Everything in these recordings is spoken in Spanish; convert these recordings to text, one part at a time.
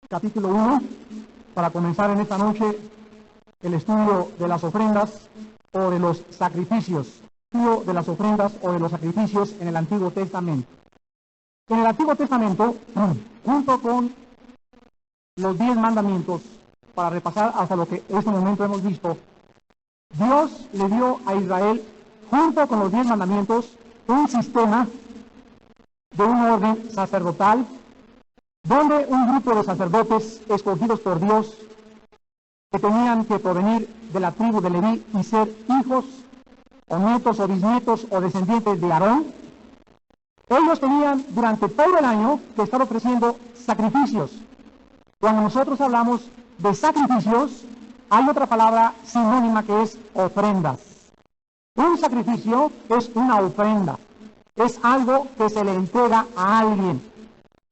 capítulo 1, para comenzar en esta noche el estudio de las ofrendas o de los sacrificios. Estudio de las ofrendas o de los sacrificios en el Antiguo Testamento. En el Antiguo Testamento, junto con los 10 mandamientos, para repasar hasta lo que en este momento hemos visto, Dios le dio a Israel, junto con los 10 mandamientos, un sistema de un orden sacerdotal, donde un grupo de sacerdotes escogidos por Dios, que tenían que provenir de la tribu de Leví y ser hijos, o nietos, o bisnietos, o descendientes de Aarón, ellos tenían durante todo el año que estar ofreciendo sacrificios. Cuando nosotros hablamos de sacrificios, hay otra palabra sinónima que es ofrendas. Un sacrificio es una ofrenda, es algo que se le entrega a alguien.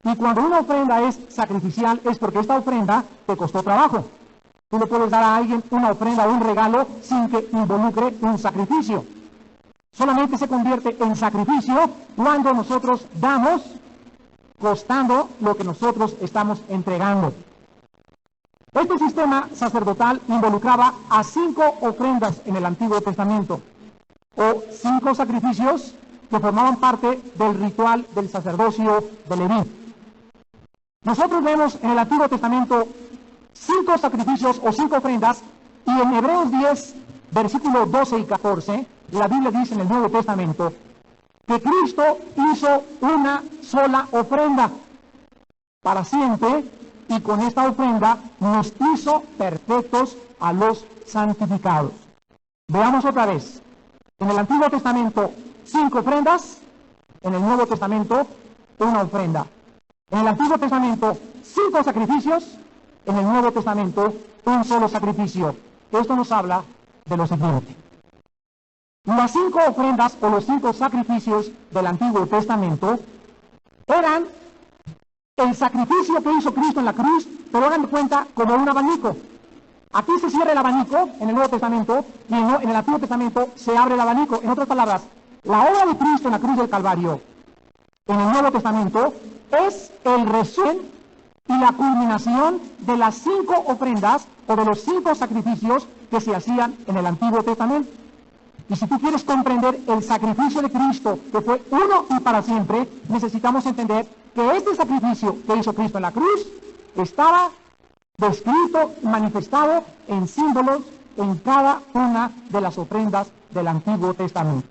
Y cuando una ofrenda es sacrificial es porque esta ofrenda te costó trabajo. Tú le puedes dar a alguien una ofrenda o un regalo sin que involucre un sacrificio. Solamente se convierte en sacrificio cuando nosotros damos costando lo que nosotros estamos entregando. Este sistema sacerdotal involucraba a 5 ofrendas en el Antiguo Testamento, o 5 sacrificios que formaban parte del ritual del sacerdocio de Leví. Nosotros vemos en el Antiguo Testamento 5 sacrificios o 5 ofrendas, y en Hebreos 10, versículos 12 y 14, la Biblia dice en el Nuevo Testamento que Cristo hizo una sola ofrenda para siempre, y con esta ofrenda nos hizo perfectos a los santificados. Veamos otra vez. En el Antiguo Testamento 5 ofrendas, en el Nuevo Testamento una ofrenda. En el Antiguo Testamento 5 sacrificios, en el Nuevo Testamento un solo sacrificio. Esto nos habla de lo siguiente. Las 5 ofrendas o los 5 sacrificios del Antiguo Testamento eran el sacrificio que hizo Cristo en la cruz, pero hagan de cuenta como un abanico. Aquí se cierra el abanico en el Nuevo Testamento, y en el Antiguo Testamento se abre el abanico. En otras palabras, la obra de Cristo en la cruz del Calvario en el Nuevo Testamento es el resumen y la culminación de las 5 ofrendas o de los 5 sacrificios que se hacían en el Antiguo Testamento. Y si tú quieres comprender el sacrificio de Cristo, que fue uno y para siempre, necesitamos entender que este sacrificio que hizo Cristo en la cruz estaba descrito y manifestado en símbolos en cada una de las ofrendas del Antiguo Testamento.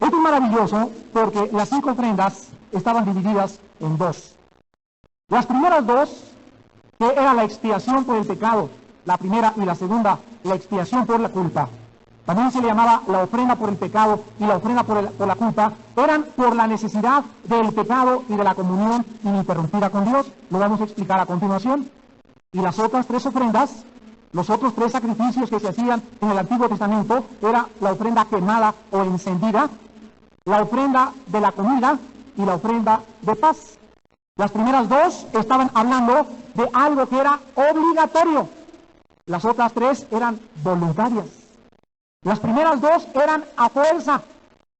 Esto es maravilloso porque las 5 ofrendas estaban divididas en 2. Las primeras 2, que era la expiación por el pecado, la primera y la segunda, la expiación por la culpa. También se le llamaba la ofrenda por el pecado y la ofrenda por la culpa, eran por la necesidad del pecado y de la comunión ininterrumpida con Dios. Lo vamos a explicar a continuación. Y las otras 3 ofrendas, los otros 3 sacrificios que se hacían en el Antiguo Testamento, era la ofrenda quemada o encendida, la ofrenda de la comida y la ofrenda de paz. Las primeras 2 estaban hablando de algo que era obligatorio. Las otras 3 eran voluntarias. Las primeras 2 eran a fuerza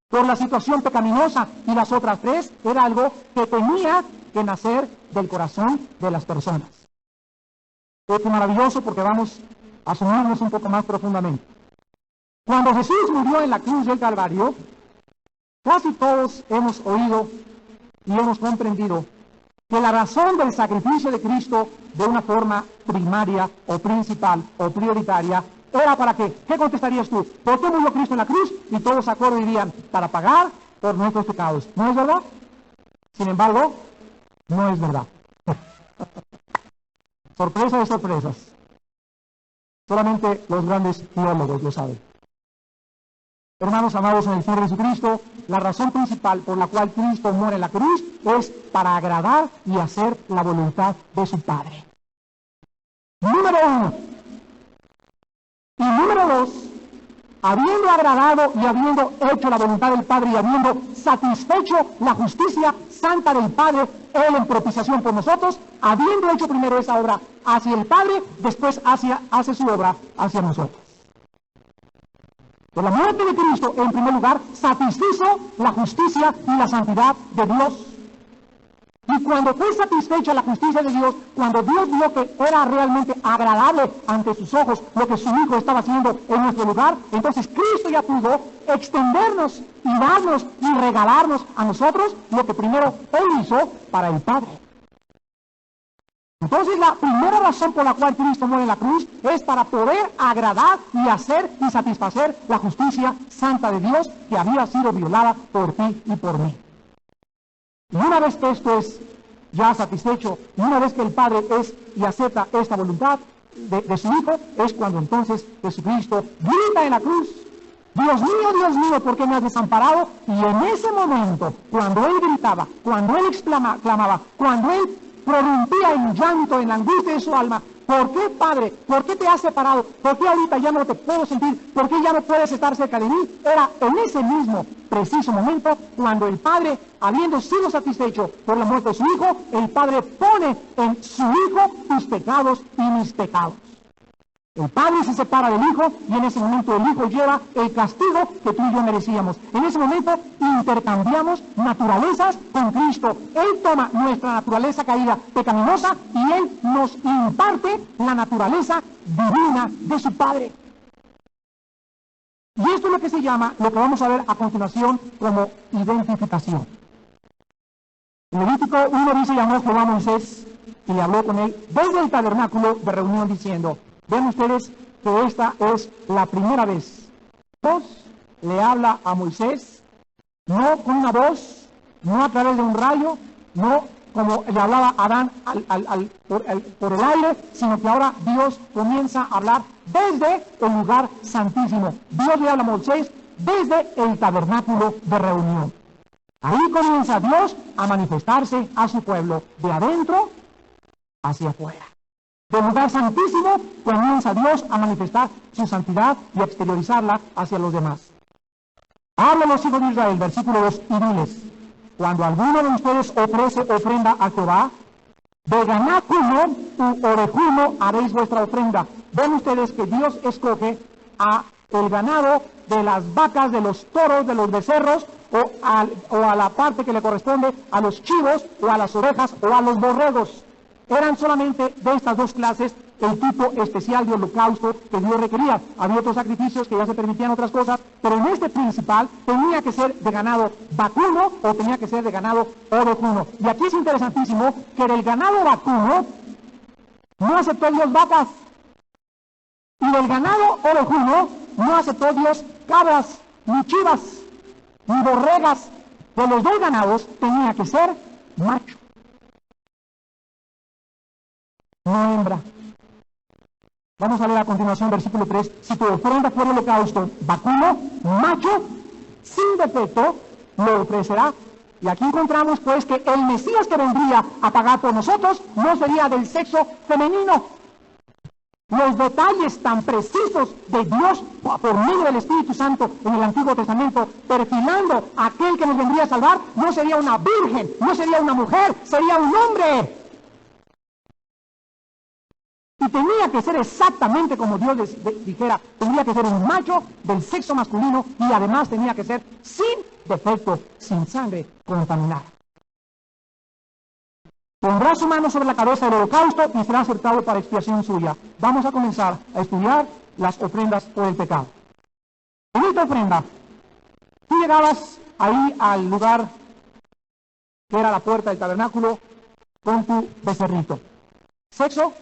por la situación pecaminosa, y las otras 3 era algo que tenía que nacer del corazón de las personas. Esto es maravilloso porque vamos a sumarnos un poco más profundamente. Cuando Jesús murió en la cruz del Calvario, casi todos hemos oído y hemos comprendido que la razón del sacrificio de Cristo de una forma primaria o principal o prioritaria era para qué. ¿Qué contestarías tú? ¿Por qué murió Cristo en la cruz? Y todos a coro dirían, para pagar por nuestros pecados. ¿No es verdad? Sin embargo, no es verdad. Sorpresa de sorpresas. Solamente los grandes teólogos lo saben. Hermanos amados en el Señor Jesucristo, la razón principal por la cual Cristo muere en la cruz es para agradar y hacer la voluntad de su Padre. Número 1. Y número 2, habiendo agradado y habiendo hecho la voluntad del Padre y habiendo satisfecho la justicia santa del Padre, Él en propiciación por nosotros, habiendo hecho primero esa obra hacia el Padre, después hace su obra hacia nosotros. Por la muerte de Cristo, en primer lugar, satisfizo la justicia y la santidad de Dios. Y cuando fue satisfecha la justicia de Dios, cuando Dios vio que era realmente agradable ante sus ojos lo que su Hijo estaba haciendo en nuestro lugar, entonces Cristo ya pudo extendernos y darnos y regalarnos a nosotros lo que primero Él hizo para el Padre. Entonces la primera razón por la cual Cristo muere en la cruz es para poder agradar y hacer y satisfacer la justicia santa de Dios que había sido violada por ti y por mí. Y una vez que esto es ya satisfecho, y una vez que el Padre es y acepta esta voluntad de su Hijo, es cuando entonces Jesucristo grita en la cruz: Dios mío, ¿por qué me has desamparado? Y en ese momento, cuando Él gritaba, cuando Él clamaba, cuando Él prorrumpía en llanto, en la angustia de su alma: ¿por qué, Padre? ¿Por qué te has separado? ¿Por qué ahorita ya no te puedo sentir? ¿Por qué ya no puedes estar cerca de mí? Era en ese mismo preciso momento cuando el Padre, habiendo sido satisfecho por la muerte de su Hijo, el Padre pone en su Hijo tus pecados y mis pecados. El Padre se separa del Hijo y en ese momento el Hijo lleva el castigo que tú y yo merecíamos. En ese momento intercambiamos naturalezas con Cristo. Él toma nuestra naturaleza caída pecaminosa y Él nos imparte la naturaleza divina de su Padre. Y esto es lo que se llama, lo que vamos a ver a continuación, como identificación. En Levítico 1 dice: llamó Jehová a Moisés y le habló con él desde el tabernáculo de reunión diciendo. Ven ustedes que esta es la primera vez. Dios le habla a Moisés, no con una voz, no a través de un rayo, no como le hablaba a Adán por el aire, sino que ahora Dios comienza a hablar desde el lugar santísimo. Dios le habla a Moisés desde el tabernáculo de reunión. Ahí comienza Dios a manifestarse a su pueblo, de adentro hacia afuera. Del lugar santísimo comienza Dios a manifestar su santidad y a exteriorizarla hacia los demás. Habla a los hijos de Israel, versículo 2, y diles: cuando alguno de ustedes ofrece ofrenda a Jehová, de ganáculo u orejuno haréis vuestra ofrenda. Ven ustedes que Dios escoge a el ganado de las vacas, de los toros, de los becerros, o a la parte que le corresponde a los chivos, o a las ovejas, o a los borregos. Eran solamente de estas dos clases el tipo especial de holocausto que Dios requería. Había otros sacrificios que ya se permitían otras cosas, pero en este principal tenía que ser de ganado vacuno o tenía que ser de ganado ovejuno. Y aquí es interesantísimo que del ganado vacuno no aceptó Dios vacas, y del ganado ovejuno no aceptó Dios cabras, ni chivas, ni borregas. De los dos ganados tenía que ser macho, no hembra. Vamos a leer a continuación versículo 3. Si tu ofrenda fuera holocausto vacuno, macho, sin defecto, lo ofrecerá. Y aquí encontramos pues que el Mesías que vendría a pagar por nosotros no sería del sexo femenino. Los detalles tan precisos de Dios por medio del Espíritu Santo en el Antiguo Testamento, perfilando a aquel que nos vendría a salvar, no sería una virgen, no sería una mujer, sería un hombre. Y tenía que ser exactamente como Dios les dijera, tenía que ser un macho del sexo masculino y además tenía que ser sin defecto, sin sangre contaminada. Pondrá su mano sobre la cabeza del holocausto y será aceptado para expiación suya. Vamos a comenzar a estudiar las ofrendas por el pecado. En esta ofrenda, tú llegabas ahí al lugar que era la puerta del tabernáculo con tu becerrito. Sexo,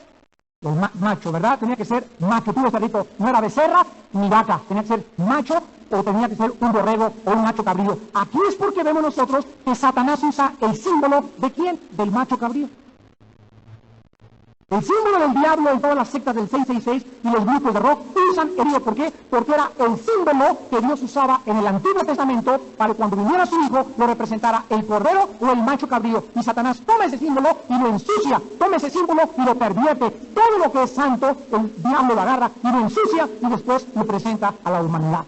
el macho, ¿verdad? Tenía que ser macho. Tu becerrito no era becerra ni vaca, tenía que ser macho o tenía que ser un borrego o un macho cabrío. Aquí es porque vemos nosotros que Satanás usa el símbolo ¿de quién? Del macho cabrío. El símbolo del diablo en todas las sectas del 666 y los grupos de rock usan herido. ¿Por qué? Porque era el símbolo que Dios usaba en el Antiguo Testamento para cuando viniera su hijo lo representara el cordero o el macho cabrío. Y Satanás toma ese símbolo y lo ensucia, toma ese símbolo y lo pervierte. Todo lo que es santo, el diablo lo agarra y lo ensucia y después lo presenta a la humanidad.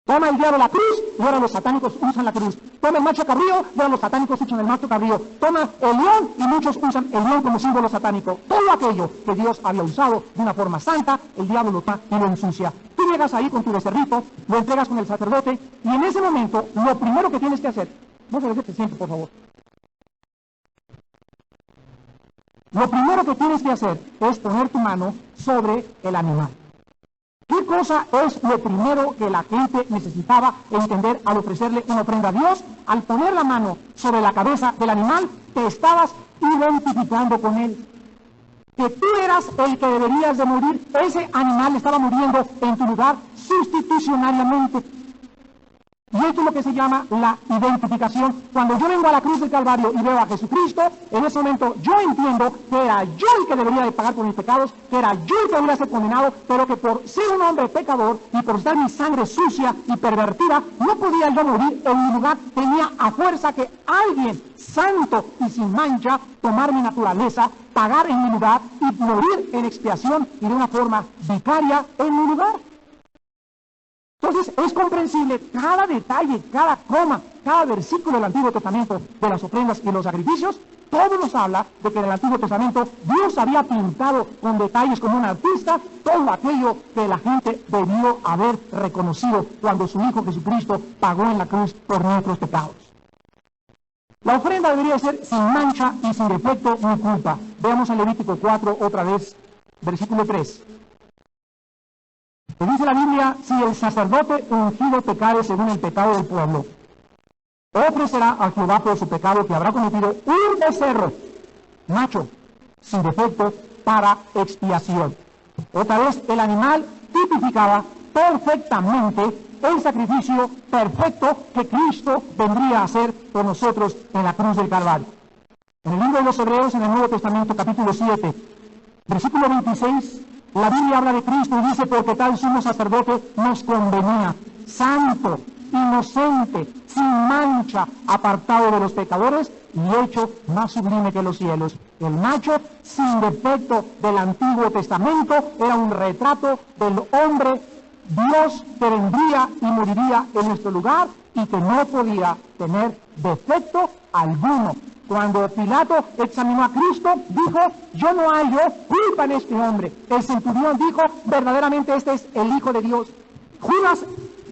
Toma el diablo la cruz y ahora los satánicos usan la cruz. Toma el macho cabrío y ahora los satánicos usan el macho cabrío. Toma el león y muchos usan el león como símbolo satánico. Todo aquello que Dios había usado de una forma santa, el diablo lo toma y lo ensucia. Tú llegas ahí con tu becerrito, lo entregas con el sacerdote y en ese momento lo primero que tienes que hacer, no se te siente por favor. Lo primero que tienes que hacer es poner tu mano sobre el animal. ¿Qué cosa es lo primero que la gente necesitaba entender al ofrecerle una ofrenda a Dios? Al poner la mano sobre la cabeza del animal, te estabas identificando con él. Que tú eras el que deberías de morir, ese animal estaba muriendo en tu lugar sustitucionariamente. Y esto es lo que se llama la identificación. Cuando yo vengo a la cruz del Calvario y veo a Jesucristo, en ese momento yo entiendo que era yo el que debería de pagar por mis pecados, que era yo el que debería ser condenado, pero que por ser un hombre pecador y por estar mi sangre sucia y pervertida, no podía yo morir en mi lugar. Tenía a fuerza que alguien santo y sin mancha tomar mi naturaleza, pagar en mi lugar y morir en expiación y de una forma vicaria en mi lugar. Entonces es comprensible cada detalle, cada coma, cada versículo del Antiguo Testamento de las ofrendas y los sacrificios. Todo nos habla de que en el Antiguo Testamento Dios había pintado con detalles como un artista todo aquello que la gente debió haber reconocido cuando su Hijo Jesucristo pagó en la cruz por nuestros pecados. La ofrenda debería ser sin mancha y sin defecto ni culpa. Veamos en Levítico 4 otra vez, versículo 3. Dice la Biblia: si el sacerdote ungido pecare según el pecado del pueblo, ofrecerá a Jehová por su pecado que habrá cometido un becerro macho sin defecto para expiación. Otra vez, el animal tipificaba perfectamente el sacrificio perfecto que Cristo vendría a hacer por nosotros en la cruz del Calvario. En el libro de los Hebreos, en el Nuevo Testamento, capítulo 7, versículo 26, la Biblia habla de Cristo y dice: porque tal sumo sacerdote nos convenía, santo, inocente, sin mancha, apartado de los pecadores y hecho más sublime que los cielos. El macho sin defecto del Antiguo Testamento era un retrato del hombre Dios que vendría y moriría en nuestro lugar y que no podía tener defecto alguno. Cuando Pilato examinó a Cristo, dijo: yo no hallo culpa en este hombre. El centurión dijo: verdaderamente este es el Hijo de Dios. Judas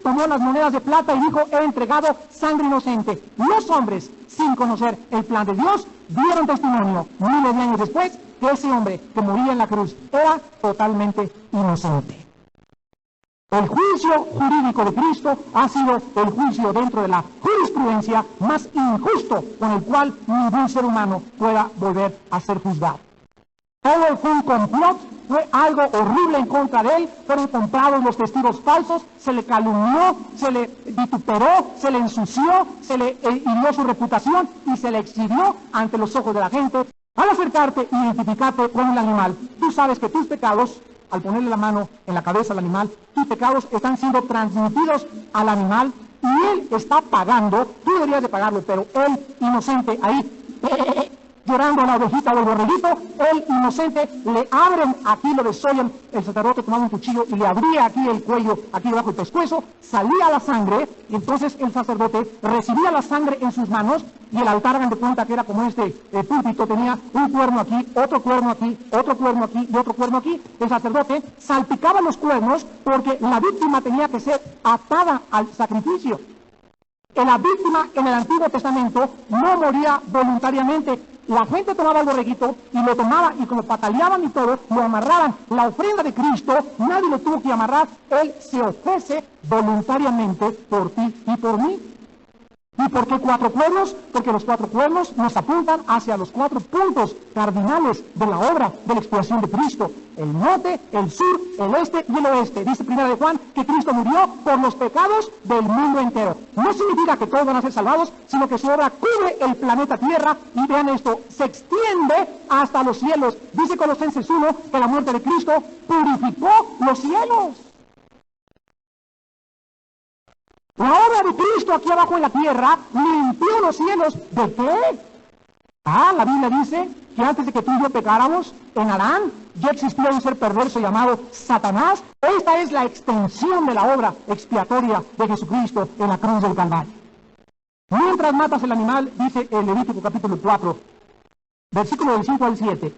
tomó las monedas de plata y dijo: he entregado sangre inocente. Los hombres, sin conocer el plan de Dios, dieron testimonio miles de años después que ese hombre que moría en la cruz era totalmente inocente. El juicio jurídico de Cristo ha sido el juicio dentro de la jurisprudencia más injusto con el cual ningún ser humano pueda volver a ser juzgado. Todo fue un complot, fue algo horrible en contra de él, fueron comprados los testigos falsos, se le calumnió, se le vituperó, se le ensució, se le hirió su reputación y se le exhibió ante los ojos de la gente. Al acercarte y identificarte con el animal, tú sabes que tus pecados, al ponerle la mano en la cabeza al animal, tus pecados están siendo transmitidos al animal y él está pagando. Tú deberías de pagarlo, pero él, inocente, ahí llorando a la ovejita o el borreguito, él, inocente, le abren aquí, lo desollan. El sacerdote tomaba un cuchillo y le abría aquí el cuello, aquí debajo del pescuezo, salía la sangre, y entonces el sacerdote recibía la sangre en sus manos, y el altar, hagan de cuenta que era como este púlpito, tenía un cuerno aquí, otro cuerno aquí, otro cuerno aquí y otro cuerno aquí. El sacerdote salpicaba los cuernos porque la víctima tenía que ser atada al sacrificio. La víctima en el Antiguo Testamento no moría voluntariamente. La gente tomaba el borreguito y lo tomaba, y como pataleaban y todo, lo amarraban. La ofrenda de Cristo, nadie lo tuvo que amarrar. Él se ofrece voluntariamente por ti y por mí. ¿Y por qué 4 cuernos? Porque los 4 cuernos nos apuntan hacia los 4 puntos cardinales de la obra de la expiación de Cristo: el norte, el sur, el este y el oeste. Dice 1 de Juan que Cristo murió por los pecados del mundo entero. No significa que todos van a ser salvados, sino que su obra cubre el planeta Tierra, y vean esto, se extiende hasta los cielos. Dice Colosenses 1 que la muerte de Cristo purificó los cielos. La obra de Cristo aquí abajo en la tierra limpió los cielos. ¿De qué? La Biblia dice que antes de que tú y yo pecáramos, en Adán ya existía un ser perverso llamado Satanás. Esta es la extensión de la obra expiatoria de Jesucristo en la cruz del Calvario. Mientras matas el animal, dice el Levítico capítulo 4, versículo del 5 al 7,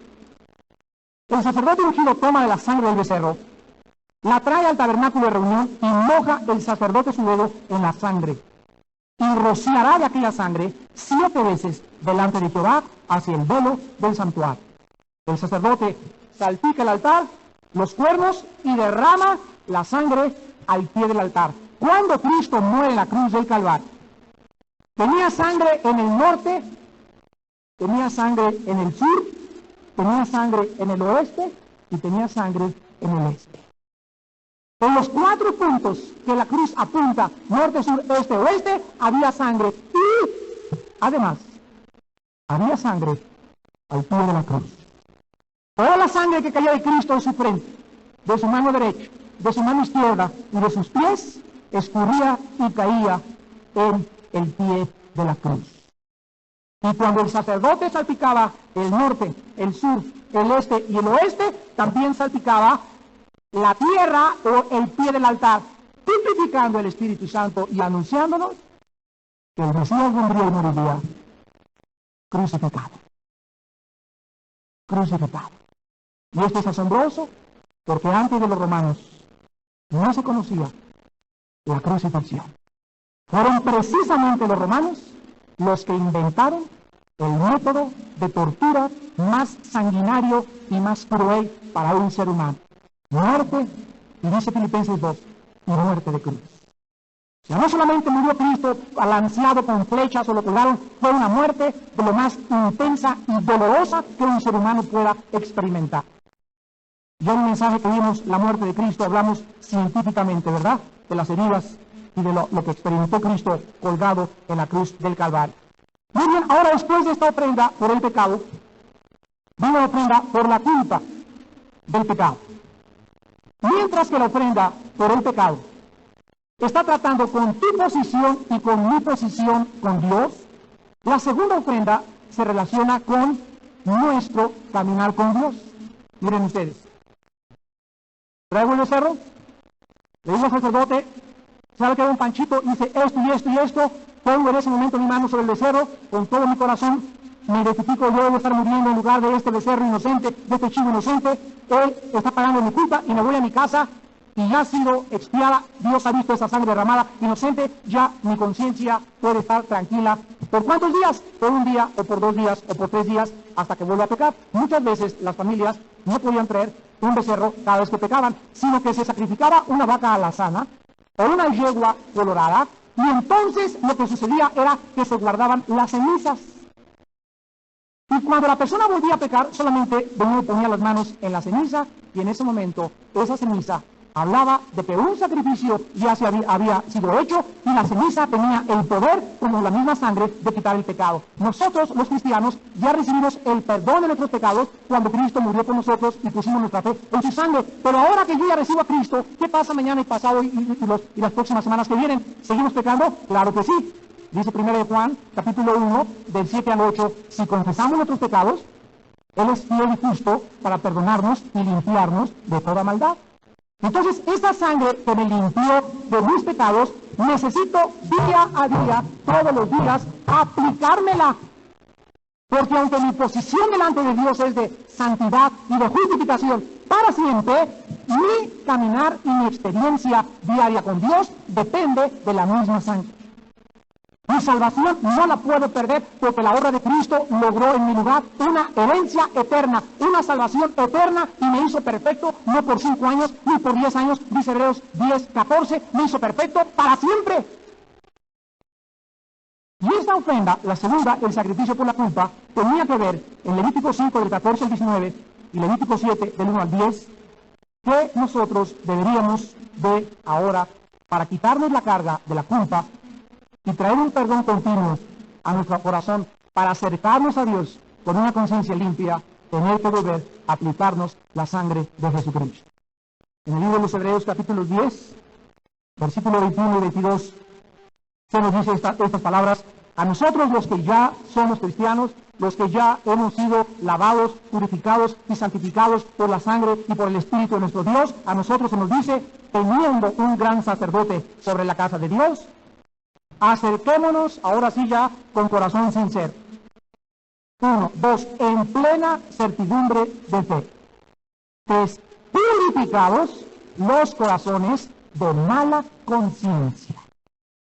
el sacerdote ungido toma de la sangre del becerro, la trae al tabernáculo de reunión y moja el sacerdote su dedo en la sangre, y rociará de aquella sangre 7 veces delante de Jehová hacia el velo del santuario. El sacerdote salpica el altar, los cuernos, y derrama la sangre al pie del altar. Cuando Cristo muere en la cruz del Calvario, tenía sangre en el norte, tenía sangre en el sur, tenía sangre en el oeste y tenía sangre en el este. En los 4 puntos que la cruz apunta, norte, sur, este, oeste, había sangre. Y, además, había sangre al pie de la cruz. Toda la sangre que caía de Cristo de su frente, de su mano derecha, de su mano izquierda y de sus pies, escurría y caía en el pie de la cruz. Y cuando el sacerdote salpicaba el norte, el sur, el este y el oeste, también salpicaba la tierra o el pie del altar, tipificando el Espíritu Santo y anunciándonos que el Mesías vendría y moriría crucificado. Crucificado. Y esto es asombroso porque antes de los romanos no se conocía la crucifixión. Fueron precisamente los romanos los que inventaron el método de tortura más sanguinario y más cruel para un ser humano. Muerte, y dice Filipenses 2, y muerte de cruz. O sea, no solamente murió Cristo balanceado con flechas o lo colgaron, fue una muerte de lo más intensa y dolorosa que un ser humano pueda experimentar. Ya en el mensaje que vimos, la muerte de Cristo, hablamos científicamente, ¿verdad?, de las heridas y de lo que experimentó Cristo colgado en la cruz del Calvario. Muy bien, ahora después de esta ofrenda por el pecado, viene la ofrenda por la culpa del pecado. Mientras que la ofrenda por el pecado está tratando con tu posición y con mi posición con Dios, la segunda ofrenda se relaciona con nuestro caminar con Dios. Miren ustedes. Traigo el becerro, le digo al sacerdote, sabe que hay un panchito, dice esto y esto y esto, pongo en ese momento mi mano sobre el becerro, con todo mi corazón, me identifico, yo debo estar muriendo en lugar de este becerro inocente, de este chivo inocente, él está pagando mi culpa y me voy a mi casa y ya ha sido expiada, Dios ha visto esa sangre derramada inocente, ya mi conciencia puede estar tranquila. ¿Por cuántos días? Por un día, o por 2 días, o por 3 días, hasta que vuelva a pecar. Muchas veces las familias no podían traer un becerro cada vez que pecaban, sino que se sacrificaba una vaca alazana o una yegua colorada, y entonces lo que sucedía era que se guardaban las cenizas. Y cuando la persona volvía a pecar, solamente venía y ponía las manos en la ceniza, y en ese momento esa ceniza hablaba de que un sacrificio ya se había sido hecho, y la ceniza tenía el poder, como la misma sangre, de quitar el pecado. Nosotros, los cristianos, ya recibimos el perdón de nuestros pecados cuando Cristo murió por nosotros y pusimos nuestra fe en su sangre. Pero ahora que yo ya recibo a Cristo, ¿qué pasa mañana y pasado y las próximas semanas que vienen? ¿Seguimos pecando? Claro que sí. Dice 1 Juan, capítulo 1, del 7 al 8, si confesamos nuestros pecados, Él es fiel y justo para perdonarnos y limpiarnos de toda maldad. Entonces, esa sangre que me limpió de mis pecados, necesito día a día, todos los días, aplicármela. Porque aunque mi posición delante de Dios es de santidad y de justificación para siempre, mi caminar y mi experiencia diaria con Dios depende de la misma sangre. Mi salvación no la puedo perder porque la obra de Cristo logró en mi lugar una herencia eterna, una salvación eterna, y me hizo perfecto, no por 5 años, ni por 10 años, dice Hebreos 10, 14, me hizo perfecto para siempre. Y esta ofrenda, la segunda, el sacrificio por la culpa, tenía que ver en Levítico 5, del 14 al 19, y Levítico 7, del 1 al 10, que nosotros deberíamos de ahora, para quitarnos la carga de la culpa, y traer un perdón continuo a nuestro corazón para acercarnos a Dios con una conciencia limpia, tener que volver a aplicarnos la sangre de Jesucristo. En el libro de los Hebreos, capítulo 10, versículo 21 y 22, se nos dice estas palabras: a nosotros, los que ya somos cristianos, los que ya hemos sido lavados, purificados y santificados por la sangre y por el Espíritu de nuestro Dios, a nosotros se nos dice, teniendo un gran sacerdote sobre la casa de Dios, acerquémonos, ahora sí ya, con corazón sincero. 1, 2, en plena certidumbre de fe. 3, purificados los corazones de mala conciencia.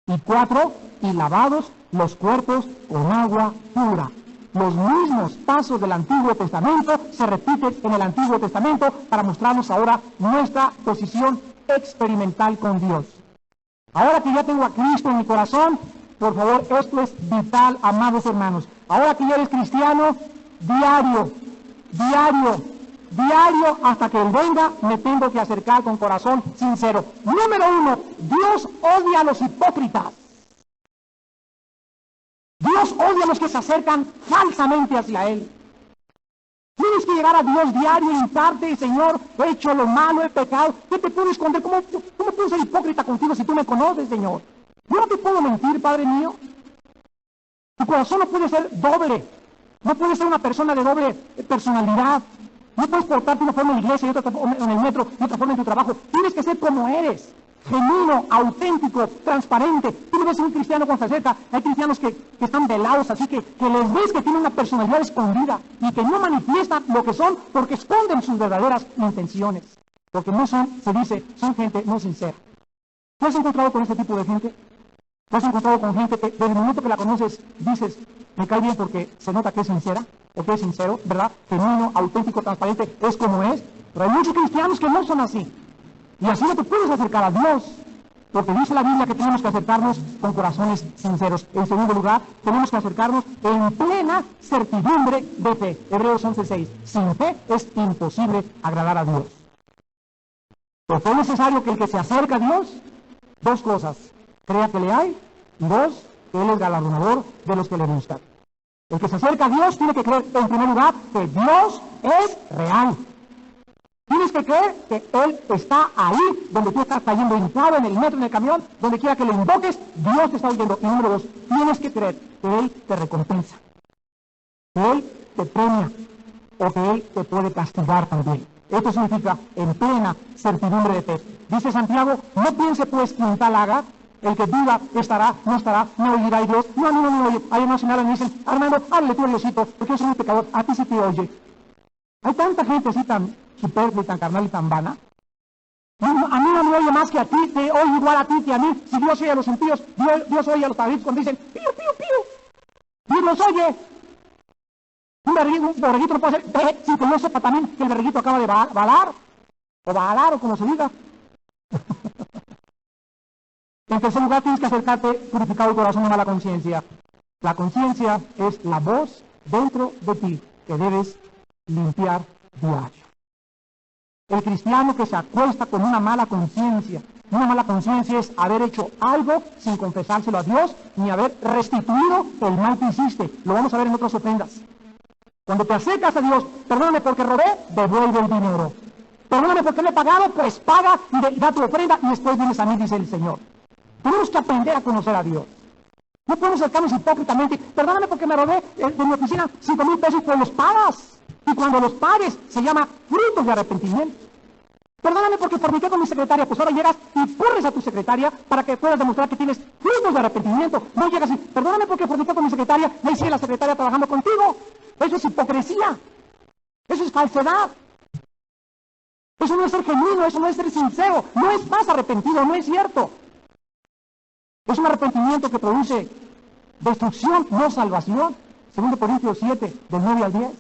Y 4, y lavados los cuerpos con agua pura. los mismos pasos del Antiguo Testamento se repiten en el Antiguo Testamento para mostrarnos ahora nuestra posición experimental con Dios. Ahora que ya tengo a Cristo en mi corazón, por favor, esto es vital, amados hermanos. Ahora que ya eres cristiano, diario, hasta que Él venga, me tengo que acercar con corazón sincero. Número 1, Dios odia a los hipócritas. Dios odia a los que se acercan falsamente hacia Él. Tienes que llegar a Dios diario y hincarte, Señor, he hecho lo malo, he pecado. ¿Qué te puedo esconder? ¿Cómo puedo ser hipócrita contigo si tú me conoces, Señor? Yo no te puedo mentir, Padre mío. Tu corazón no puede ser doble. No puedes ser una persona de doble personalidad. No puedes portarte de una forma en la iglesia y otra en el metro y otra forma en tu trabajo. Tienes que ser como eres. Genuino, auténtico, transparente. Tú no ves a un cristiano cuando se acerca. Hay cristianos que están velados, así que les ves que tienen una personalidad escondida y que no manifiestan lo que son porque esconden sus verdaderas intenciones. Porque no son, se dice, son gente no sincera. ¿Te has encontrado con este tipo de gente? ¿Te has encontrado con gente que desde el momento que la conoces dices, me cae bien porque se nota que es sincera, o que es sincero, ¿verdad? Genuino, auténtico, transparente, es como es. Pero hay muchos cristianos que no son así. Y así no te puedes acercar a Dios. Porque dice la Biblia que tenemos que acercarnos con corazones sinceros. En segundo lugar, tenemos que acercarnos en plena certidumbre de fe. Hebreos 11:6. Sin fe es imposible agradar a Dios. Porque es necesario que el que se acerca a Dios, dos cosas. Crea que le hay, y dos, que Él es galardonador de los que le buscan. El que se acerca a Dios tiene que creer, en primer lugar, que Dios es real. Tienes que creer que Él está ahí, donde tú estás cayendo hincado, en el metro, en el camión, donde quiera que lo invoques, Dios te está oyendo. Y número dos, tienes que creer que Él te recompensa, que Él te premia, o que Él te puede castigar también. Esto significa en plena certidumbre de fe. Dice Santiago, no piense pues quien tal haga, el que duda estará, no oirá a Dios. No, a mí no me oye. Hay unos señales me dicen, Armando, háblale tú a Diosito, porque yo soy un pecador, a ti sí te oye. Hay tanta gente así tan superflua y tan carnal y tan vana. A mí no me oye más que a ti, te oye igual a ti que a mí. Si Dios oye a los impíos, Dios oye a los pagaditos cuando dicen, pío, pío, pío. Dios los oye. Un borreguito no puede ser, sin que no sepa también que el borreguito acaba de balar, o como se diga. En tercer lugar, tienes que acercarte purificado el corazón de mala conciencia. La conciencia es la voz dentro de ti que debes limpiar diario. El cristiano que se acuesta con una mala conciencia es haber hecho algo sin confesárselo a Dios, ni haber restituido el mal que hiciste. Lo vamos a ver en otras ofrendas. Cuando te acercas a Dios, perdóname porque robé, devuelve el dinero. Perdóname porque no he pagado, pues paga y da tu ofrenda y después vienes a mí, dice el Señor. Tenemos que aprender a conocer a Dios. No podemos acercarnos hipócritamente. Perdóname porque me robé de mi oficina 5,000 pesos, pues los pagas. Y cuando los pagues, se llama frutos de arrepentimiento. Perdóname porque forniqué con mi secretaria, pues ahora llegas y corres a tu secretaria para que puedas demostrar que tienes frutos de arrepentimiento. No llegas y, perdóname porque forniqué con mi secretaria, me hice la secretaria trabajando contigo. Eso es hipocresía. Eso es falsedad. Eso no es ser genuino, eso no es ser sincero. No es más arrepentido, no es cierto. Es un arrepentimiento que produce destrucción, no salvación. 2 Corintios 7, del 9 al 10.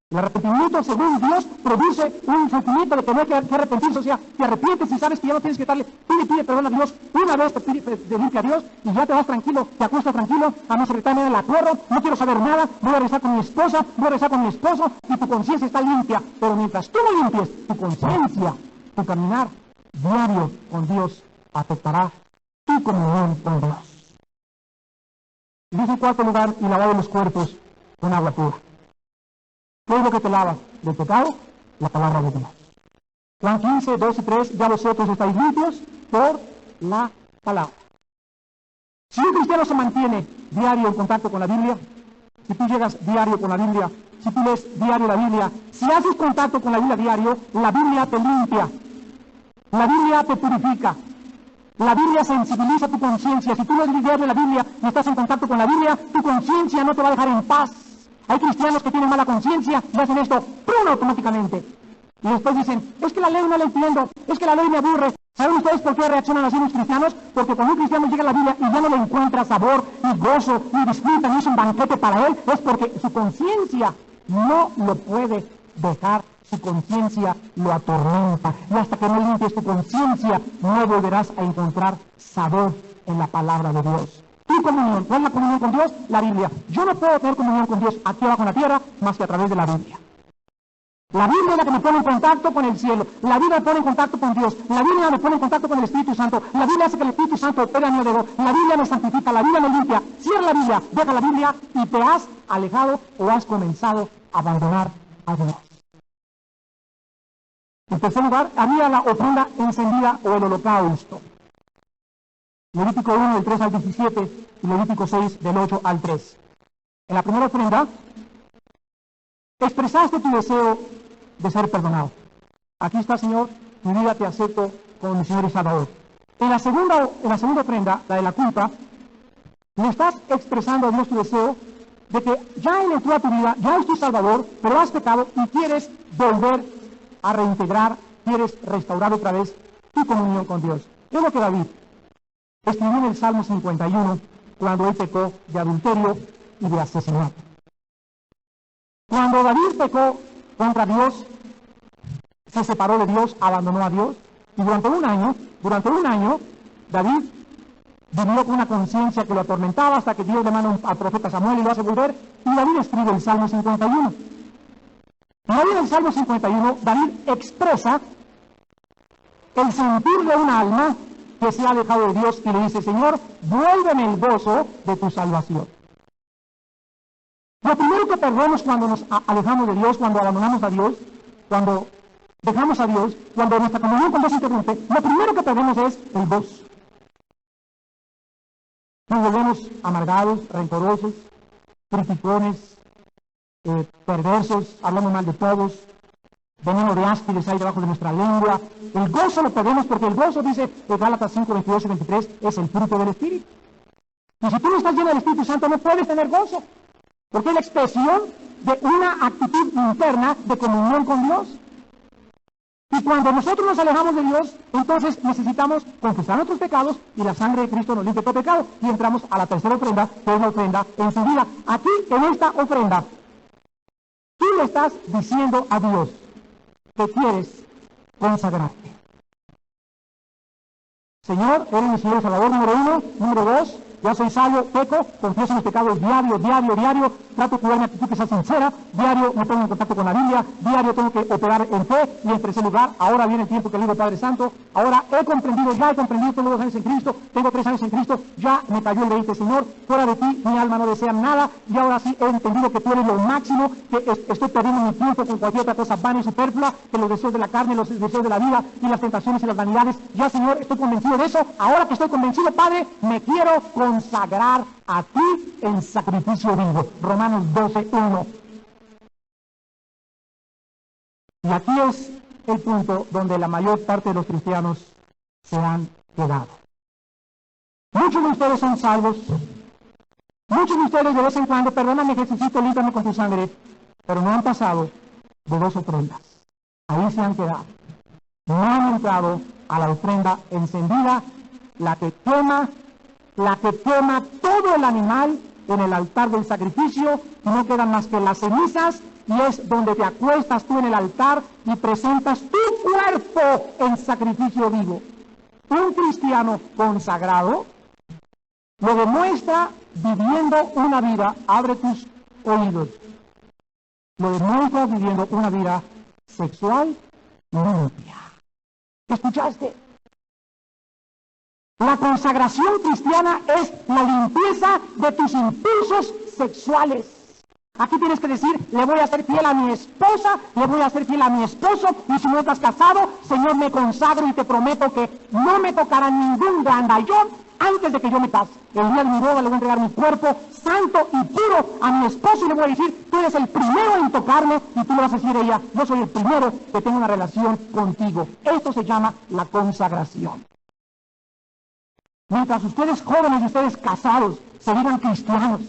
El arrepentimiento, según Dios, produce un sentimiento de tener que arrepentirse. O sea, te arrepientes y sabes que ya no tienes que darle, pide perdón a Dios. Una vez te limpia a Dios y ya te vas tranquilo, te acuestas tranquilo. A mi secretaria me la acuerdo, no quiero saber nada, voy a rezar con mi esposa, voy a rezar con mi esposo y tu conciencia está limpia. Pero mientras tú no limpies tu conciencia, tu caminar diario con Dios afectará tu comunión con Dios. Dice en cuarto lugar, y lavado los cuerpos con agua pura. ¿Qué es lo que te lava del pecado? La palabra de Dios. Juan 15, 2 y 3, ya vosotros estáis limpios por la palabra. Si un cristiano se mantiene diario en contacto con la Biblia, si tú llegas diario con la Biblia, si tú lees diario la Biblia, si haces contacto con la Biblia diario, la Biblia te limpia, la Biblia te purifica, la Biblia sensibiliza tu conciencia. Si tú lees diario la Biblia y estás en contacto con la Biblia, tu conciencia no te va a dejar en paz. Hay cristianos que tienen mala conciencia y hacen esto automáticamente. Y después dicen, es que la ley no la entiendo, es que la ley me aburre. ¿Saben ustedes por qué reaccionan así los cristianos? Porque cuando un cristiano llega a la Biblia y ya no le encuentra sabor, ni gozo, ni disfruta, ni es un banquete para él, es porque su conciencia no lo puede dejar, su conciencia lo atormenta. Y hasta que no limpies tu conciencia, no volverás a encontrar sabor en la palabra de Dios. Tu comunión, ¿cuál es la comunión con Dios? La Biblia. Yo no puedo tener comunión con Dios aquí abajo en la tierra más que a través de la Biblia. La Biblia es la que me pone en contacto con el cielo. La Biblia me pone en contacto con Dios. La Biblia me pone en contacto con el Espíritu Santo. La Biblia hace que el Espíritu Santo opere a mi alrededor. La Biblia me santifica, la Biblia me limpia. Cierra la Biblia, deja la Biblia y te has alejado o has comenzado a abandonar a Dios. En tercer lugar, había la ofrenda encendida o el holocausto. Levítico 1 del 3 al 17 y Levítico 6 del 8 al 3. En la primera ofrenda, expresaste tu deseo de ser perdonado. Aquí está, Señor, mi vida te acepto como mi Señor y Salvador. En la segunda ofrenda, la de la culpa, le estás expresando a Dios tu deseo de que ya Él entró a tu vida, ya es tu Salvador, pero has pecado y quieres volver a reintegrar, quieres restaurar otra vez tu comunión con Dios. Es lo que David escribió en el Salmo 51 cuando él pecó de adulterio y de asesinato. Cuando David pecó contra Dios, se separó de Dios, abandonó a Dios, y durante un año, David vivió con una conciencia que lo atormentaba hasta que Dios le manda al profeta Samuel y lo hace volver, y David escribe el Salmo 51. Y ahí en el Salmo 51, David expresa el sentir de un alma que se ha alejado de Dios y le dice, Señor, vuélveme el gozo de tu salvación. Lo primero que perdemos cuando nos alejamos de Dios, cuando abandonamos a Dios, cuando dejamos a Dios, cuando nuestra comunión con Dios se interrumpe, lo primero que perdemos es el gozo. Nos volvemos amargados, rencorosos, criticones, perversos, hablamos mal de todos, veneno de áspides ahí debajo de nuestra lengua. El gozo lo perdemos porque el gozo, dice Gálatas 5, 22 y 23, es el fruto del Espíritu. Y si tú no estás lleno del Espíritu Santo, no puedes tener gozo, porque es la expresión de una actitud interna de comunión con Dios. Y cuando nosotros nos alejamos de Dios, entonces necesitamos confesar nuestros pecados y la sangre de Cristo nos limpia todo pecado. Y entramos a la tercera ofrenda, que es la ofrenda encendida. Aquí, en esta ofrenda, tú le estás diciendo a Dios que quieres consagrarte. Señor, eres mi Señor Salvador, número 1. Número 2, ya soy salvo, peco, confieso mis pecados diario, trato de cuidar mi actitud que sea sincera, diario me pongo en contacto con la Biblia, diario tengo que operar en fe, y en tercer lugar, ahora viene el tiempo que le digo Padre Santo, ahora he comprendido, tengo 2 años en Cristo, tengo 3 años en Cristo, ya me cayó el 20, Señor, fuera de ti mi alma no desea nada, y ahora sí he entendido que tú eres lo máximo, que estoy perdiendo mi tiempo con cualquier otra cosa vana y superflua, que los deseos de la carne, los deseos de la vida, y las tentaciones y las vanidades, ya Señor, estoy convencido de eso, ahora que estoy convencido, Padre, me quiero consagrar a ti en sacrificio vivo. Romanos 12:1. Y aquí es el punto donde la mayor parte de los cristianos se han quedado. Muchos de ustedes son salvos. Muchos de ustedes de vez en cuando, perdóname Jesucito, límpiame con tu sangre, pero no han pasado de 2 ofrendas. Ahí se han quedado. No han entrado a la ofrenda encendida, la que quema todo el animal en el altar del sacrificio, y no quedan más que las cenizas, y es donde te acuestas tú en el altar y presentas tu cuerpo en sacrificio vivo. Un cristiano consagrado lo demuestra viviendo una vida, abre tus oídos, lo demuestra viviendo una vida sexual limpia. ¿Escuchaste? La consagración cristiana es la limpieza de tus impulsos sexuales. Aquí tienes que decir, le voy a ser fiel a mi esposa, le voy a ser fiel a mi esposo, y si no estás casado, Señor, me consagro y te prometo que no me tocará ningún grandallón antes de que yo me case. El día de mi boda le voy a entregar mi cuerpo santo y puro a mi esposo y le voy a decir, tú eres el primero en tocarme, y tú le vas a decir a ella, yo soy el primero que tengo una relación contigo. Esto se llama la consagración. Mientras ustedes jóvenes y ustedes casados se digan cristianos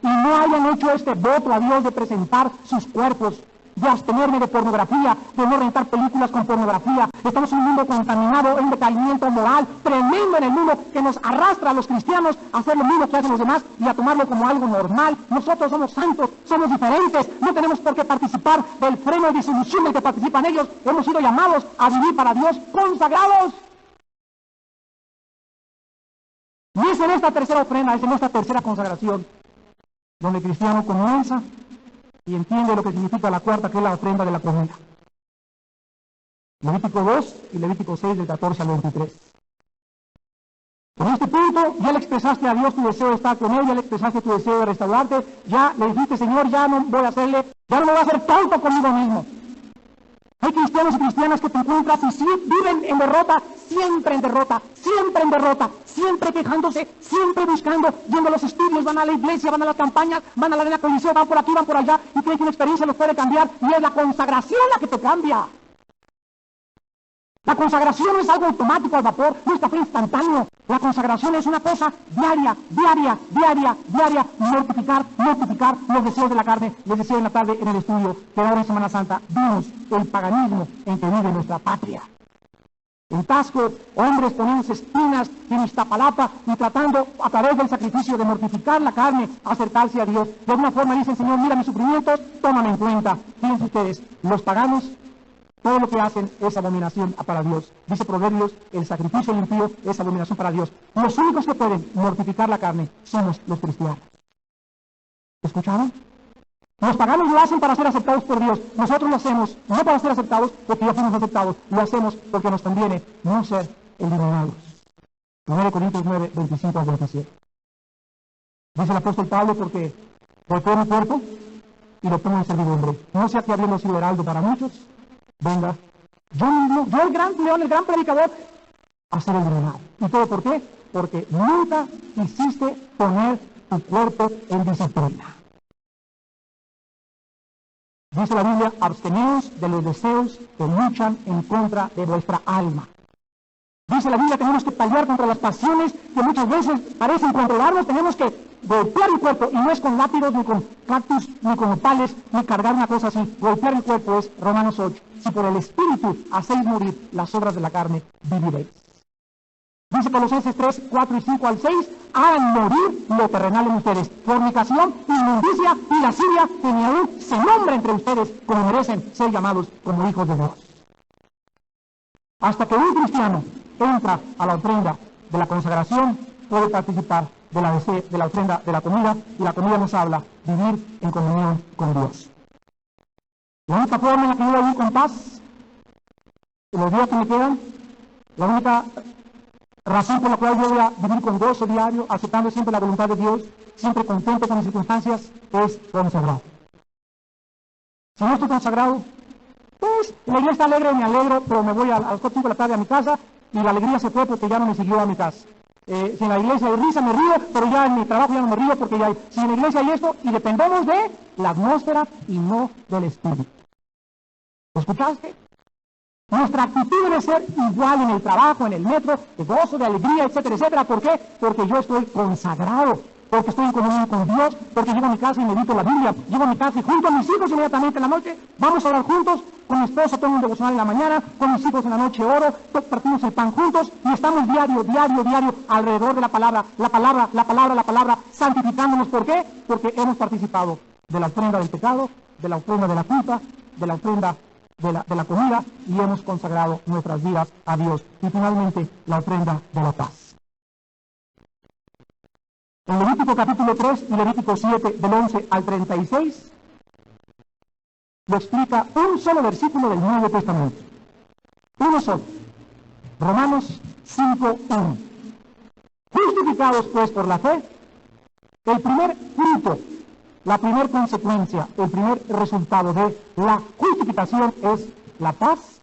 y no hayan hecho este voto a Dios de presentar sus cuerpos de abstenerme de pornografía, de no rentar películas con pornografía. Estamos en un mundo contaminado, un decaimiento moral tremendo en el mundo que nos arrastra a los cristianos a hacer lo mismo que hacen los demás y a tomarlo como algo normal. Nosotros somos santos, somos diferentes, no tenemos por qué participar del freno de disolución del que participan ellos. Hemos sido llamados a vivir para Dios consagrados. Y es en esta tercera ofrenda, es en esta tercera consagración, donde el cristiano comienza y entiende lo que significa la cuarta, que es la ofrenda de la comida. Levítico 2 y Levítico 6, del 14 al 23. En este punto ya le expresaste a Dios tu deseo de estar con Él, ya le expresaste tu deseo de restaurarte, ya le dijiste, Señor, ya no voy a hacerle, ya no me voy a hacer tonto conmigo mismo. Hay cristianos y cristianas que te encuentras y sí, viven en derrota, siempre en derrota, siempre en derrota, siempre quejándose, siempre buscando, yendo a los estudios, van a la iglesia, van a las campañas, van a la arena coliseo, van por aquí, van por allá, y creen que una experiencia los puede cambiar, y es la consagración la que te cambia. La consagración no es algo automático al vapor, no es café instantáneo. La consagración es una cosa diaria, mortificar los deseos de la carne. Les decía en la tarde en el estudio que ahora en Semana Santa vimos el paganismo en que vive nuestra patria. En Tasco, hombres poniéndose espinas en Iztapalapa y tratando a través del sacrificio de mortificar la carne, acercarse a Dios. De alguna forma dicen, Señor, mira mis sufrimientos, tómame en cuenta. Fíjense ustedes, los paganos, todo lo que hacen es abominación para Dios. Dice Proverbios, el sacrificio limpio es abominación para Dios. Los únicos que pueden mortificar la carne somos los cristianos. ¿Escucharon? Los paganos lo hacen para ser aceptados por Dios. Nosotros lo hacemos no para ser aceptados porque ya fuimos aceptados. Lo hacemos porque nos conviene no ser eliminados. 1 Corintios 9, 25 al 27. Dice el apóstol Pablo, porque golpeó mi cuerpo y lo pongo en servidumbre. No sea que habiendo sido heraldo para muchos, venga, yo el gran león, el gran predicador, a ser eliminado. ¿Y todo por qué? Porque nunca quisiste poner tu cuerpo en disciplina. Dice la Biblia, absteneos de los deseos que luchan en contra de vuestra alma. Dice la Biblia, tenemos que pelear contra las pasiones que muchas veces parecen controlarnos, tenemos que golpear el cuerpo, y no es con lápidos, ni con cactus, ni con opales, ni cargar una cosa así. Golpear el cuerpo es Romanos 8. Si por el Espíritu hacéis morir las obras de la carne, viviréis. Dice Colosenses 3, 4 y 5 al 6, hagan morir lo terrenal en ustedes, fornicación, inmundicia y lascivia, que ni aún se nombra entre ustedes como merecen ser llamados como hijos de Dios. Hasta que un cristiano entra a la ofrenda de la consagración, puede participar de la ofrenda de la comida, y la comida nos habla vivir en comunión con Dios. La única forma en la que yo voy a vivir con paz, en los días que me quedan, la única razón por la cual yo voy a vivir con gozo diario, aceptando siempre la voluntad de Dios, siempre contento con mis circunstancias, es consagrado. Si no estoy consagrado, pues la iglesia está alegre, me alegro, pero me voy a las 4 de la tarde a mi casa y la alegría se fue porque ya no me siguió a mi casa. Si en la iglesia hay risa, me río, pero ya en mi trabajo ya no me río porque ya hay. Si en la iglesia hay esto, y dependemos de la atmósfera y no del espíritu. ¿Lo escuchaste? Nuestra actitud debe ser igual en el trabajo, en el metro, de gozo, de alegría, etcétera, etcétera. ¿Por qué? Porque yo estoy consagrado, porque estoy en comunión con Dios, porque llego a mi casa y medito la Biblia, llego a mi casa y junto a mis hijos inmediatamente en la noche, vamos a orar juntos, con mi esposa tomo un devocional en la mañana, con mis hijos en la noche oro, partimos el pan juntos y estamos diario alrededor de la palabra, santificándonos. ¿Por qué? Porque hemos participado de la ofrenda del pecado, de la ofrenda de la culpa, de la ofrenda de la comida, y hemos consagrado nuestras vidas a Dios. Y finalmente, la ofrenda de la paz. En Levítico capítulo 3 y Levítico 7, del 11 al 36, lo explica un solo versículo del Nuevo Testamento. Uno solo. Romanos 5:1. Justificados pues por la fe, el primer fruto, la primera consecuencia, el primer resultado de la justificación es la paz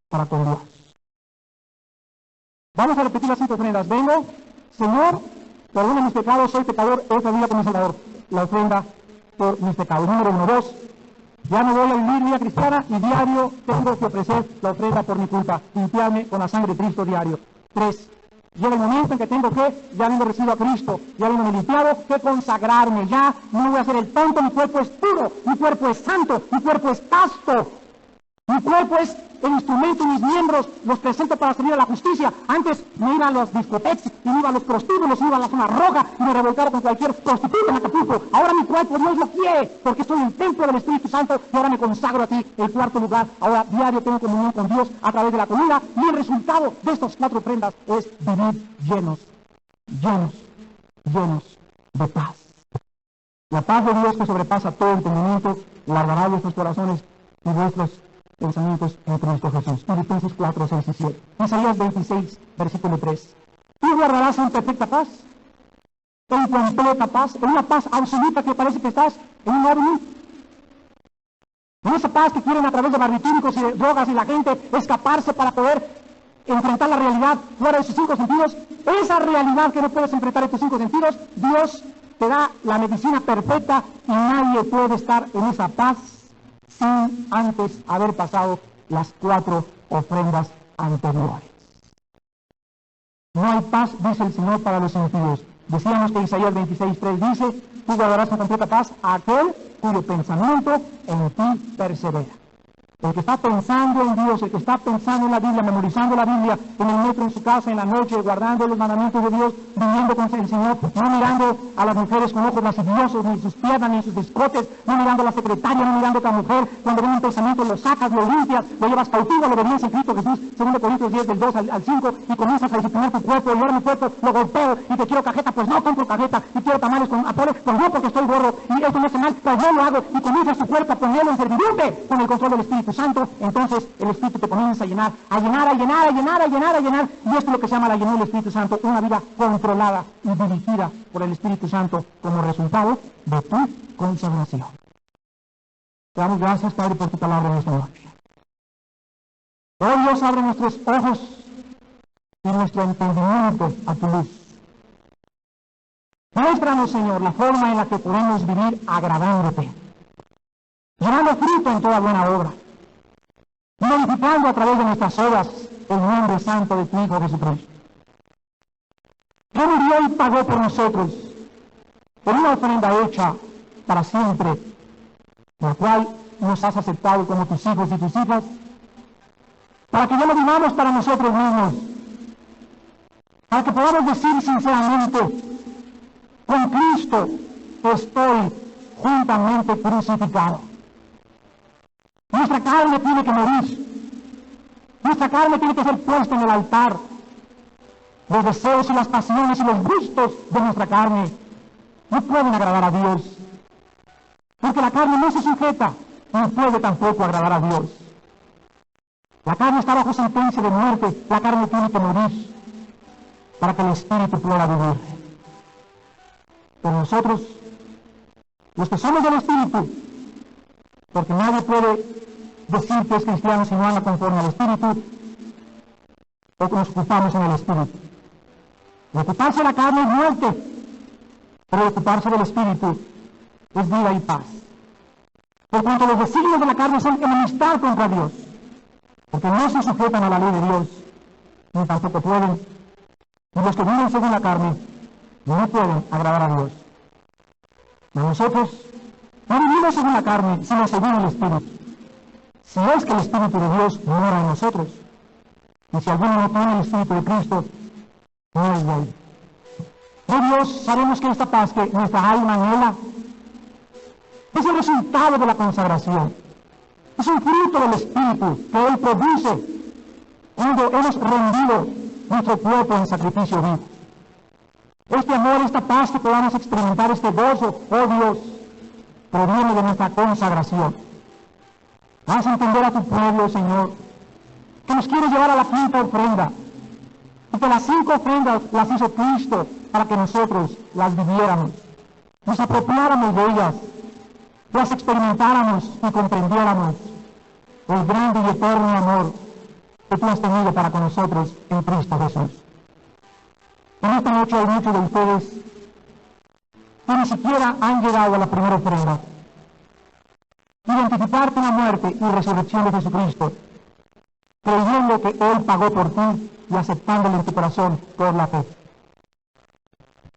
para con Dios. Vamos a repetir las 5 ofrendas. Vengo, Señor, perdona mis pecados, soy pecador, he ofendido con mi Salvador. La ofrenda por mis pecados. Número 1, 2. Ya no voy a vivir vida cristiana y diario tengo que ofrecer la ofrenda por mi culpa. Limpiarme con la sangre de Cristo diario. 3. Llega el momento en que tengo que, ya habiendo recibido a Cristo, ya habiendo limpiado, que consagrarme. Ya no voy a ser el tonto, mi cuerpo es puro, mi cuerpo es santo, mi cuerpo es casto. Mi cuerpo es el instrumento y mis miembros los presento para servir a la justicia. Antes me iba a los discotecas, y me iba a los prostíbulos, iba a la zona roja y me revoltaba con cualquier prostituta en Acapulco. Ahora mi cuerpo Dios lo quiere, porque soy el templo del Espíritu Santo y ahora me consagro a ti, el cuarto lugar. Ahora diario tengo comunión con Dios a través de la comida y el resultado de estas 4 ofrendas es vivir llenos de paz. La paz de Dios que sobrepasa todo entendimiento guardará vuestros corazones y vuestros pensamientos en Cristo Jesús. Filipenses 4, 6 y 7. Isaías 26, versículo 3. Tú guardarás en perfecta paz, en completa paz, en una paz absoluta que parece que estás en un orden. En esa paz que quieren a través de barbitúricos y de drogas y la gente escaparse para poder enfrentar la realidad fuera de sus 5 sentidos. Esa realidad que no puedes enfrentar en tus 5 sentidos, Dios te da la medicina perfecta y nadie puede estar en esa paz sin antes haber pasado las 4 ofrendas anteriores. No hay paz, dice el Señor, para los impíos. Decíamos que Isaías 26:3 dice, tú guardarás en completa paz a aquel cuyo pensamiento en ti persevera. El que está pensando en Dios, el que está pensando en la Biblia, memorizando la Biblia, en el metro, en su casa, en la noche, guardando los mandamientos de Dios, viviendo con el Señor, no mirando a las mujeres con ojos lasciviosos, ni sus piernas, ni sus escotes, no mirando a la secretaria, no mirando a otra mujer. Cuando ven un pensamiento, lo sacas, lo limpias, lo llevas cautivo, lo obediencia en Cristo Jesús, 2 Corintios 10, del 2 al 5, y comienzas a disciplinar tu cuerpo, y ahora mi cuerpo lo golpeo, y te quiero cajeta, pues no compro cajeta, y quiero tamales con atole, pues no porque estoy gordo, y esto no es mal, pues yo lo hago, y comienzas tu cuerpo a ponerlo en servidumbre con el control del Espíritu Santo. Entonces el Espíritu te comienza a llenar, y esto es lo que se llama la llenura del Espíritu Santo, una vida controlada y dirigida por el Espíritu Santo como resultado de tu consagración. Te damos gracias, Padre, por tu palabra en esta noche. Oh Dios, abre nuestros ojos y nuestro entendimiento a tu luz. Muéstranos, Señor, la forma en la que podemos vivir agradándote, llevando fruto en toda buena obra, glorificando a través de nuestras obras el nombre santo de tu Hijo Jesucristo, que murió y pagó por nosotros, por una ofrenda hecha para siempre, la cual nos has aceptado como tus hijos y tus hijas, para que ya no vivamos para nosotros mismos, para que podamos decir sinceramente, con Cristo estoy juntamente crucificado. Nuestra carne tiene que morir. Nuestra carne tiene que ser puesta en el altar. Los deseos y las pasiones y los gustos de nuestra carne no pueden agradar a Dios. Porque la carne no se sujeta, no puede tampoco agradar a Dios. La carne está bajo sentencia de muerte. La carne tiene que morir para que el Espíritu pueda vivir. Pero nosotros, los que somos del Espíritu, porque nadie puede decir que es cristiano si no anda conforme al Espíritu, o que nos ocupamos en el Espíritu. El ocuparse de la carne es muerte, pero el ocuparse del Espíritu es vida y paz. Por cuanto los designios de la carne son enemistad contra Dios, porque no se sujetan a la ley de Dios, ni tampoco pueden, y los que viven según la carne no pueden agradar a Dios. Mas nosotros no vivimos según la carne, sino según el Espíritu. Si es que el Espíritu de Dios mora en nosotros, y si alguno no tiene el Espíritu de Cristo, no es de él. Oh Dios, sabemos que esta paz que nuestra alma anhela es el resultado de la consagración. Es un fruto del Espíritu que Él produce cuando hemos rendido nuestro cuerpo en sacrificio vivo. Este amor, esta paz que podamos experimentar, este gozo, oh Dios, proviene de nuestra consagración. Haz entender a tu pueblo, Señor, que nos quieres llevar a la 5ª ofrenda, y que las 5 ofrendas las hizo Cristo para que nosotros las viviéramos, nos apropiáramos de ellas, las experimentáramos y comprendiéramos el grande y eterno amor que tú has tenido para con nosotros en Cristo Jesús. En esta noche hay muchos de ustedes que ni siquiera han llegado a la primera ofrenda. Identificarte en la muerte y resurrección de Jesucristo creyendo que Él pagó por ti y aceptándolo en tu corazón por la fe.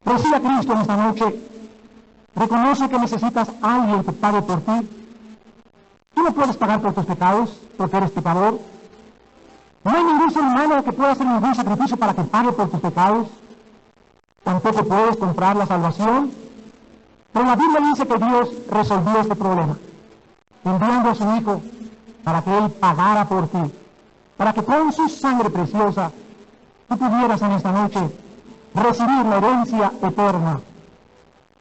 Recibe a Cristo en esta noche. Reconoce que necesitas a alguien que pague por ti. Tú no puedes pagar por tus pecados porque eres pecador. No hay ningún ser humano que pueda hacer ningún sacrificio para que pague por tus pecados. Tampoco puedes comprar la salvación. Pero la Biblia dice que Dios resolvió este problema, enviando a su Hijo para que Él pagara por ti, para que con su sangre preciosa tú pudieras en esta noche recibir la herencia eterna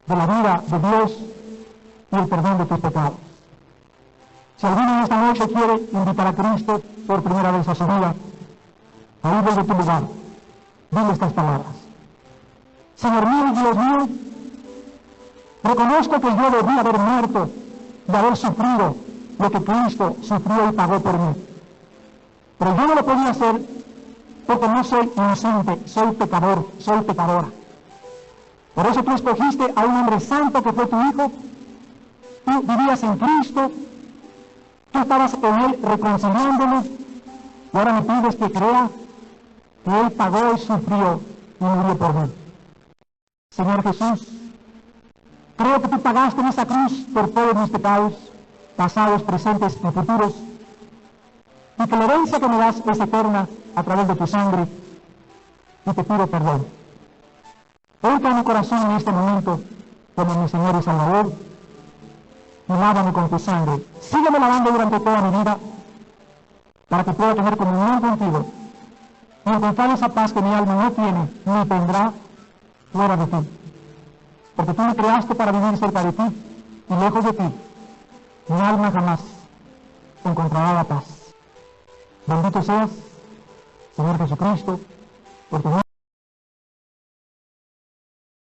de la vida de Dios y el perdón de tus pecados. Si alguno en esta noche quiere invitar a Cristo por primera vez a su vida, ahí desde tu lugar, dile estas palabras: Señor mío y Dios mío, reconozco que yo debía haber muerto y haber sufrido lo que Cristo sufrió y pagó por mí. Pero yo no lo podía hacer porque no soy inocente, soy pecador, soy pecadora. Por eso tú escogiste a un hombre santo que fue tu Hijo. Tú vivías en Cristo, tú estabas en Él reconciliándolo, y ahora me pides que crea que Él pagó y sufrió y murió por mí. Señor Jesús, creo que tú pagaste en esa cruz por todos mis pecados, pasados, presentes y futuros, y que la herencia que me das es eterna a través de tu sangre, y te pido perdón. Entra en mi corazón en este momento como mi Señor y Salvador, y lávame con tu sangre. Sígueme lavando durante toda mi vida, para que pueda tener comunión contigo, y encontrar esa paz que mi alma no tiene ni tendrá fuera de ti. Porque tú me creaste para vivir cerca de ti, y lejos de ti, mi alma jamás encontrará la paz. Bendito seas, Señor Jesucristo, por tu